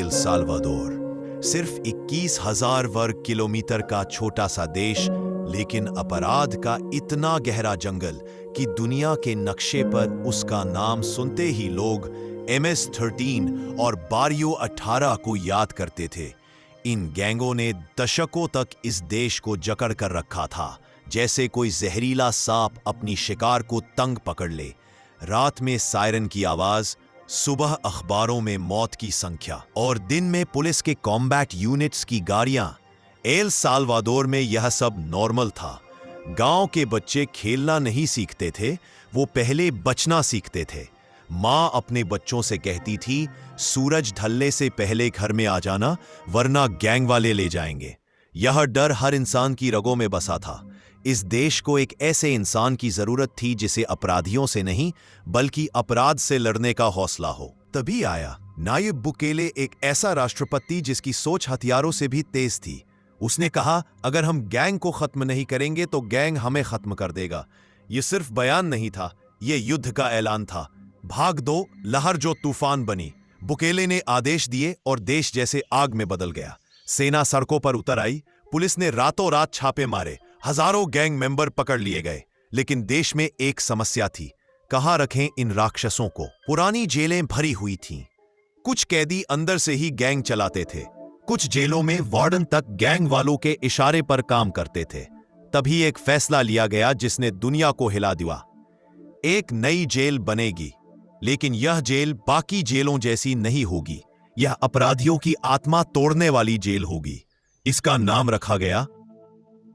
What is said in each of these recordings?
El Salvador सिर्फ 21,000 वर्ग kilometre का छोटा सा देश, लेकिन अपराध का इतना गहरा जंगल कि दुनिया के नक्शे पर उसका नाम सुनते ही लोग MS-13 और बारियो 18 को याद करते थे। इन गैंगों ने दशकों तक इस देश को जकड़ कर रखा था, जैसे कोई जहरीला सांप अपनी शिकार को तंग पकड़ ले। रात में सायरन की आवाज, सुबह अखबारों में मौत की संख्या और दिन में पुलिस के कॉम्बैट यूनिट्स की गाड़ियां। एल साल्वाडोर में यह सब नॉर्मल था। गांव के बच्चे खेलना नहीं सीखते थे, वो पहले बचना सीखते थे। माँ अपने बच्चों से कहती थी, सूरज ढलने से पहले घर में आ जाना, वरना गैंग वाले ले जाएंगे। यह डर हर इंसान की रगों में बसा था। इस देश को एक ऐसे इंसान की जरूरत थी जिसे अपराधियों से नहीं, बल्कि अपराध से लड़ने का हौसला हो। तभी आया नायब बुकेले, एक ऐसा राष्ट्रपति जिसकी सोच हथियारों से भी तेज थी। उसने कहा, अगर हम गैंग को खत्म नहीं करेंगे तो गैंग हमें खत्म कर देगा। यह सिर्फ बयान नहीं था, यह युद्ध का ऐलान था। भाग दो, लहर जो तूफान बनी। बुकेले ने आदेश दिए और देश जैसे आग में बदल गया। सेना सड़कों पर उतर आई, पुलिस ने रातों रात छापे मारे, हजारों गैंग मेंबर पकड़ लिए गए। लेकिन देश में एक समस्या थी, कहां रखें इन राक्षसों को। पुरानी जेलें भरी हुई थीं। कुछ कैदी अंदर से ही गैंग चलाते थे, कुछ जेलों में वार्डन तक गैंग वालों के इशारे पर काम करते थे। तभी एक फैसला लिया गया जिसने दुनिया को हिला दिया। एक नई जेल बनेगी, लेकिन यह जेल बाकी जेलों जैसी नहीं होगी। यह अपराधियों की आत्मा तोड़ने वाली जेल होगी। इसका नाम रखा गया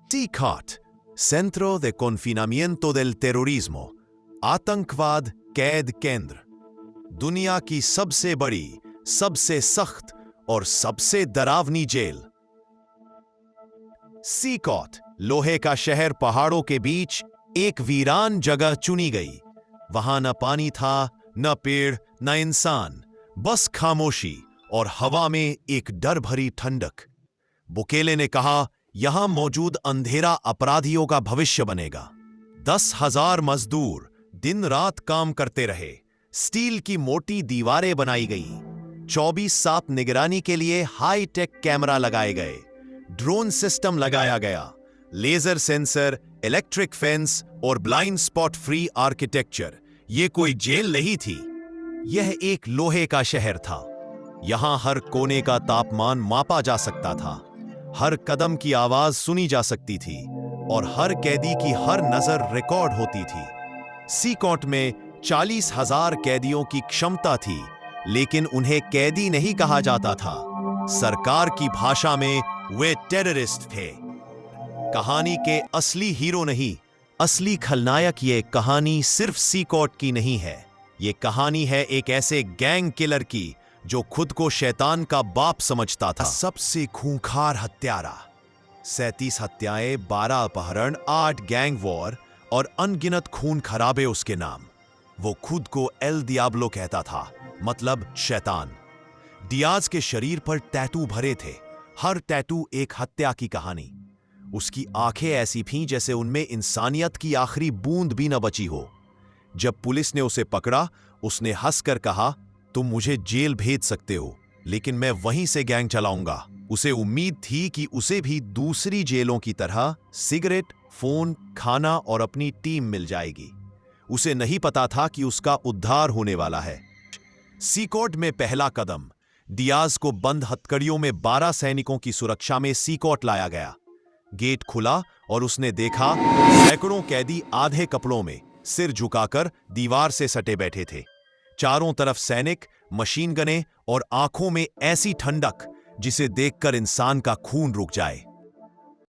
COT, सेंट्रो de confinamiento del terrorismo, आतंकवाद कैद केंद्र। दुनिया की सबसे बड़ी, सबसे सख्त और सबसे डरावनी जेल। COT, लोहे का शहर पहाड़ों के बीच एक वीरान जगह चुनी गई। वहां न पानी था, न पेड़, न इंसान, बस खामोशी और हवा में एक डर भरी ठंडक। बुकेले ने कहा, यहां मौजूद अंधेरा अपराधियों का भविष्य बनेगा। 10,000 मजदूर दिन रात काम करते रहे। स्टील की मोटी दीवारें बनाई गई। 24/7 निगरानी के लिए हाई टेक कैमरा लगाए गए। ड्रोन सिस्टम लगाया गया। लेजर सेंसर, इलेक्ट्रिक फेंस और ब्लाइंड स्पॉट फ्री आर्किटेक्चर। यह कोई जेल नहीं थी, यह एक लोहे का शहर था। यहां हर कोने का तापमान मापा जा सकता था, हर कदम की आवाज सुनी जा सकती थी और हर कैदी की हर नजर रिकॉर्ड होती थी। COT में 40,000 कैदियों की क्षमता थी, लेकिन उन्हें कैदी नहीं कहा जाता था। सरकार की भाषा में वे टेररिस्ट थे। कहानी के असली हीरो नहीं, असली खलनायक। ये कहानी सिर्फ COT की नहीं है, ये कहानी है एक ऐसे गैंग किलर की जो खुद को शैतान का बाप समझता था। सबसे खूंखार हत्यारा, 37 हत्याएं, 12 अपहरण, 8 गैंग वॉर और अनगिनत खून खराबे उसके नाम। वो खुद को एल दियाब्लो कहता था, मतलब शैतान। डियाज के शरीर पर टैटू भरे थे, हर टैटू एक हत्या की कहानी। उसकी आंखें ऐसी थीं जैसे उनमें इंसानियत की आखिरी बूंद भी न बची हो। जब पुलिस ने उसे पकड़ा, उसने हंसकर कहा, तुम मुझे जेल भेज सकते हो, लेकिन मैं वहीं से गैंग चलाऊंगा। उसे उम्मीद थी कि उसे भी दूसरी जेलों की तरह सिगरेट, फोन, खाना और अपनी टीम मिल जाएगी। उसे नहीं पता था कि उसका उद्धार होने वाला है। COT में पहला कदम। डियाज को बंद हथकड़ियों में 12 सैनिकों की सुरक्षा में COT लाया गया। गेट खुला और उसने देखा, सैकड़ों कैदी आधे कपड़ों में, सिर झुकाकर दीवार से सटे बैठे थे। चारों तरफ सैनिक, मशीन गनें और आंखों में ऐसी ठंडक जिसे देखकर इंसान का खून रुक जाए।